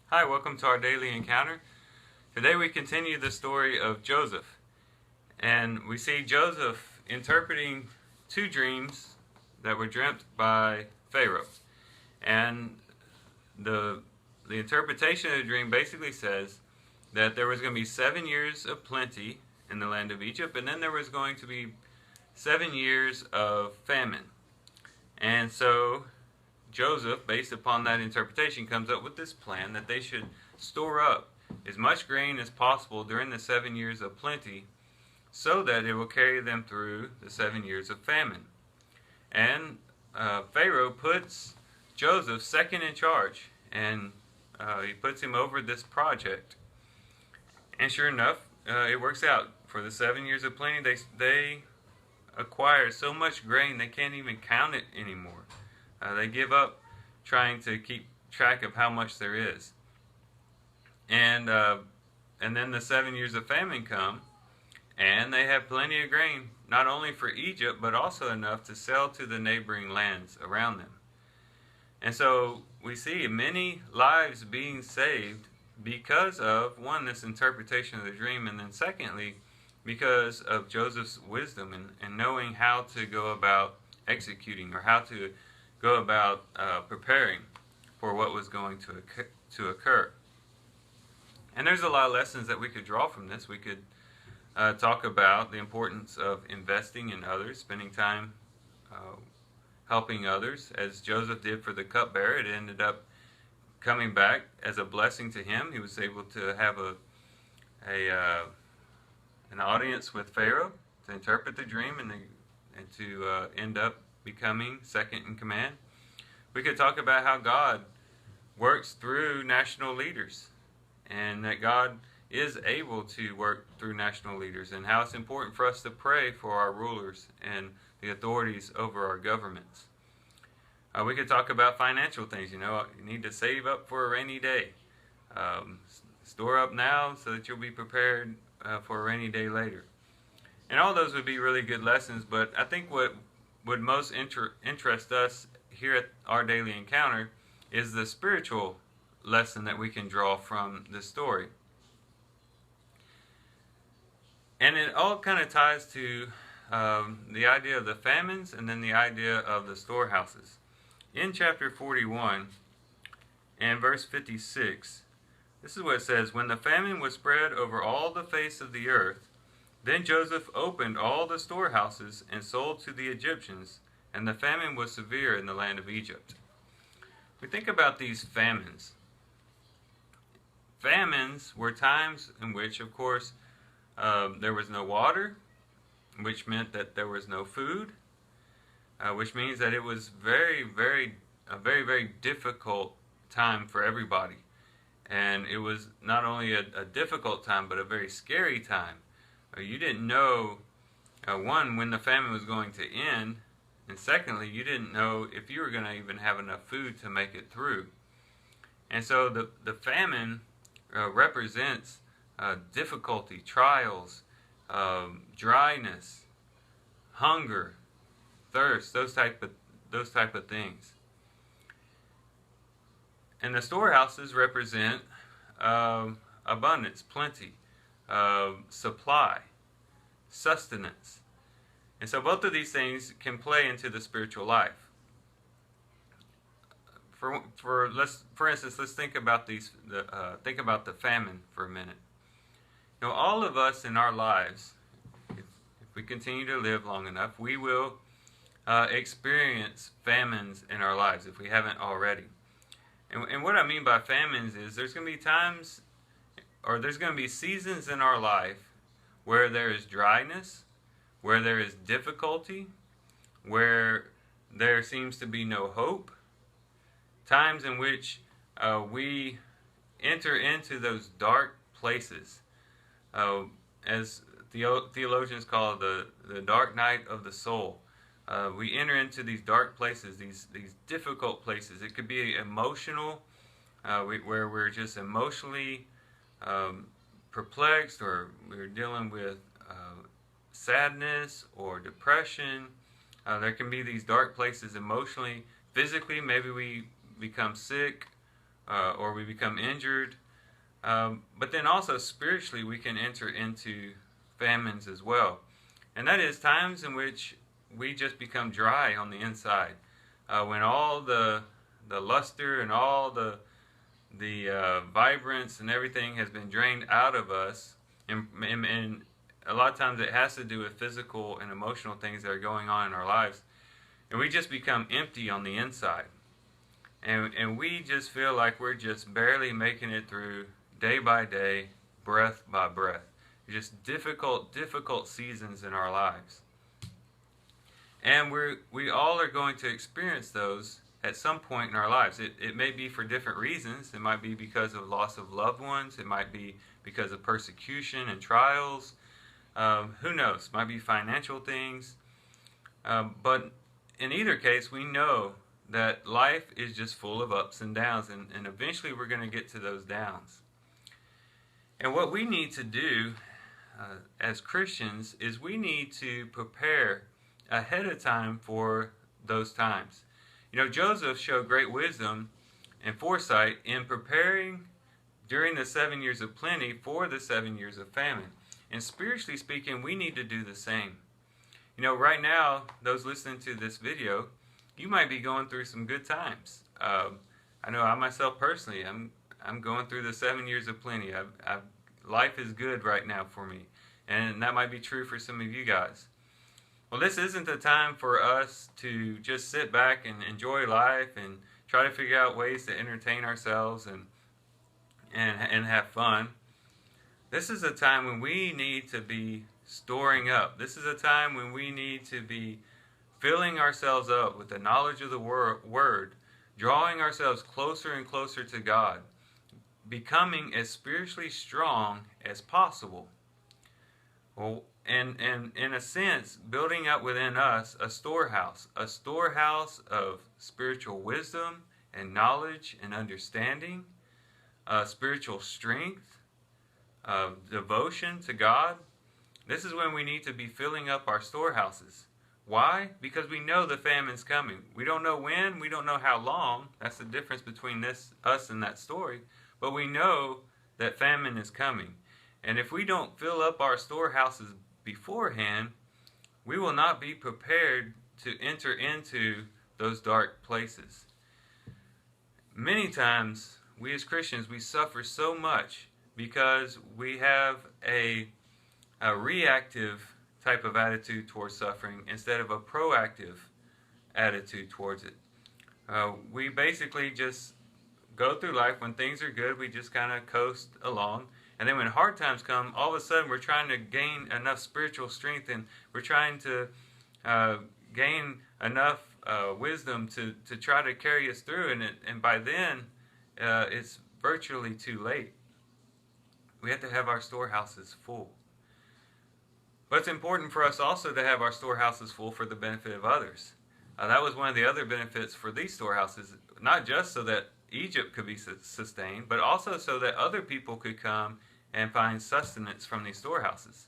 Hi, welcome to our daily encounter. Today we continue the story of Joseph, and we see Joseph interpreting two dreams that were dreamt by Pharaoh. And the the interpretation of the dream basically says that there was going to be 7 years of plenty in the land of Egypt, and then there was going to be 7 years of famine. And so Joseph, based upon that interpretation, comes up with this plan that they should store up as much grain as possible during the 7 years of plenty so that it will carry them through the 7 years of famine. And Pharaoh puts Joseph second in charge, and he puts him over this project. And sure enough, it works out. For the 7 years of plenty, they acquire so much grain they can't even count it anymore. They give up trying to keep track of how much there is. And then the 7 years of famine come, and they have plenty of grain, not only for Egypt, but also enough to sell to the neighboring lands around them. And so we see many lives being saved because of, one, this interpretation of the dream, and then secondly, because of Joseph's wisdom and knowing how to go about executing, or how to go about preparing for what was going to occur. And there's a lot of lessons that we could draw from this. We could talk about the importance of investing in others, spending time helping others, as Joseph did for the cupbearer. It ended up coming back as a blessing to him. He was able to have an audience with Pharaoh to interpret the dream and to end up becoming second in command. We could talk about how God works through national leaders, and that God is able to work through national leaders, and how it's important for us to pray for our rulers and the authorities over our governments. We could talk about financial things. You need to save up for a rainy day. Store up now so that you'll be prepared for a rainy day later. And all those would be really good lessons, but I think what would most interest us here at our daily encounter is the spiritual lesson that we can draw from this story. And it all kind of ties to the idea of the famines, and then the idea of the storehouses. In chapter 41 and verse 56, this is what it says: "When the famine was spread over all the face of the earth, then Joseph opened all the storehouses and sold to the Egyptians, and the famine was severe in the land of Egypt." We think about these famines. Famines were times in which, of course, there was no water, which meant that there was no food, which means that it was a very difficult time for everybody. And it was not only a difficult time, but a very scary time. You didn't know, one, when the famine was going to end, and secondly, you didn't know if you were going to even have enough food to make it through. And so the famine represents difficulty, trials, dryness, hunger, thirst, those type of things. And the storehouses represent abundance, plenty, supply, sustenance. And so both of these things can play into the spiritual life. For instance, let's think about the famine for a minute. All of us in our lives, if we continue to live long enough, we will experience famines in our lives if we haven't already. And what I mean by famines is there's going to be times, or there's going to be seasons in our life where there is dryness, where there is difficulty, where there seems to be no hope. Times in which we enter into those dark places, as theologians call it, the dark night of the soul. We enter into these dark places, these difficult places. It could be emotional, where we're just emotionally perplexed, or we're dealing with sadness or depression. There can be these dark places emotionally. Physically, maybe we become sick, or we become injured. But then also spiritually, we can enter into famines as well. And that is times in which we just become dry on the inside. When all the luster and all the vibrance and everything has been drained out of us, and a lot of times it has to do with physical and emotional things that are going on in our lives, and we just become empty on the inside, and we just feel like we're just barely making it through day by day, breath by breath. Just difficult seasons in our lives, and we all are going to experience those at some point in our lives. It may be for different reasons. It might be because of loss of loved ones. It might be because of persecution and trials. Who knows? It might be financial things. But in either case, we know that life is just full of ups and downs, and eventually we're going to get to those downs. And what we need to do as Christians is we need to prepare ahead of time for those times. You know, Joseph showed great wisdom and foresight in preparing during the 7 years of plenty for the 7 years of famine. And spiritually speaking, we need to do the same. You know, right now, those listening to this video, you might be going through some good times. I know I myself personally, I'm going through the 7 years of plenty. Life is good right now for me. And that might be true for some of you guys. Well, this isn't the time for us to just sit back and enjoy life and try to figure out ways to entertain ourselves and have fun. This is a time when we need to be storing up. This is a time when we need to be filling ourselves up with the knowledge of the Word, drawing ourselves closer and closer to God, becoming as spiritually strong as possible. Well, and in a sense, building up within us a storehouse of spiritual wisdom and knowledge and understanding, spiritual strength, devotion to God. This is when we need to be filling up our storehouses. Why? Because we know the famine's coming. We don't know when, we don't know how long. That's the difference between us and that story. But we know that famine is coming. And if we don't fill up our storehouses beforehand, we will not be prepared to enter into those dark places. Many times, we as Christians, we suffer so much because we have a reactive type of attitude towards suffering instead of a proactive attitude towards it. We basically just go through life. When things are good, we just kind of coast along. And then when hard times come, all of a sudden we're trying to gain enough spiritual strength, and we're trying to gain enough wisdom to try to carry us through. And by then, it's virtually too late. We have to have our storehouses full. But it's important for us also to have our storehouses full for the benefit of others. That was one of the other benefits for these storehouses, not just so that Egypt could be sustained, but also so that other people could come and find sustenance from these storehouses.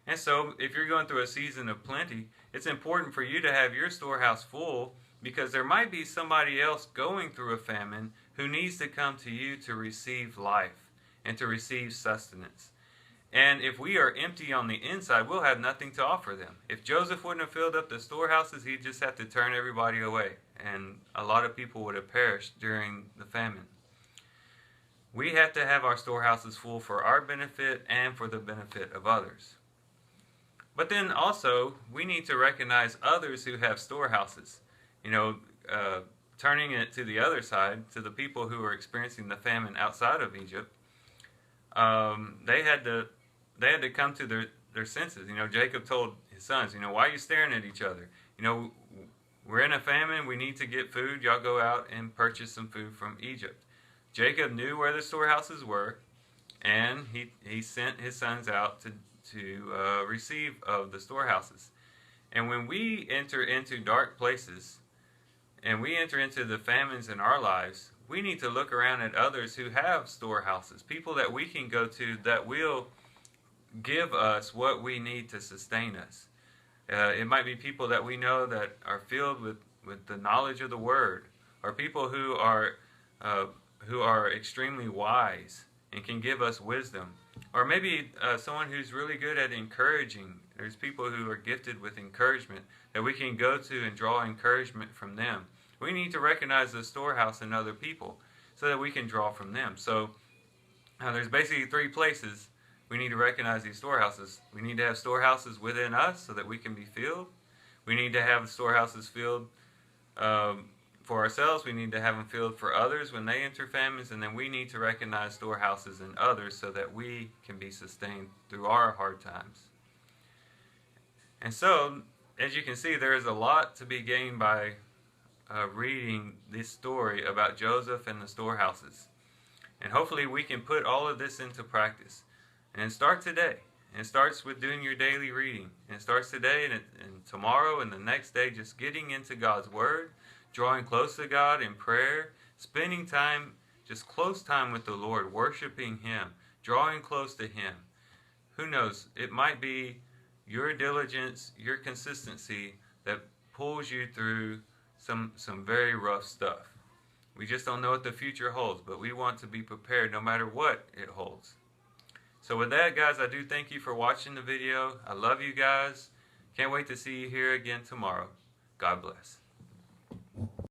And so, if you're going through a season of plenty, it's important for you to have your storehouse full, because there might be somebody else going through a famine who needs to come to you to receive life and to receive sustenance. And if we are empty on the inside, we'll have nothing to offer them. If Joseph wouldn't have filled up the storehouses, he'd just have to turn everybody away. And a lot of people would have perished during the famine. We have to have our storehouses full for our benefit and for the benefit of others. But then also, we need to recognize others who have storehouses. You know, turning it to the other side, to the people who are experiencing the famine outside of Egypt, they had to come to their senses. You know, Jacob told his sons, why are you staring at each other? We're in a famine. We need to get food. Y'all go out and purchase some food from Egypt. Jacob knew where the storehouses were, and he sent his sons out to receive of the storehouses. And when we enter into dark places, and we enter into the famines in our lives, we need to look around at others who have storehouses, people that we can go to that will give us what we need to sustain us. It might be people that we know that are filled with the knowledge of the Word, or people who are who are extremely wise and can give us wisdom. Or maybe someone who's really good at encouraging. There's people who are gifted with encouragement that we can go to and draw encouragement from them. We need to recognize the storehouse in other people so that we can draw from them. So there's basically three places we need to recognize these storehouses. We need to have storehouses within us so that we can be filled. We need to have storehouses filled for ourselves. We need to have them filled for others when they enter famines. And then we need to recognize storehouses in others so that we can be sustained through our hard times. And so, as you can see, there is a lot to be gained by reading this story about Joseph and the storehouses. And hopefully we can put all of this into practice. And start today. And it starts with doing your daily reading. And it starts today and tomorrow and the next day, just getting into God's Word, drawing close to God in prayer, spending time, just close time with the Lord, worshiping Him, drawing close to Him. Who knows? It might be your diligence, your consistency that pulls you through some very rough stuff. We just don't know what the future holds, but we want to be prepared no matter what it holds. So with that, guys, I do thank you for watching the video. I love you guys. Can't wait to see you here again tomorrow. God bless.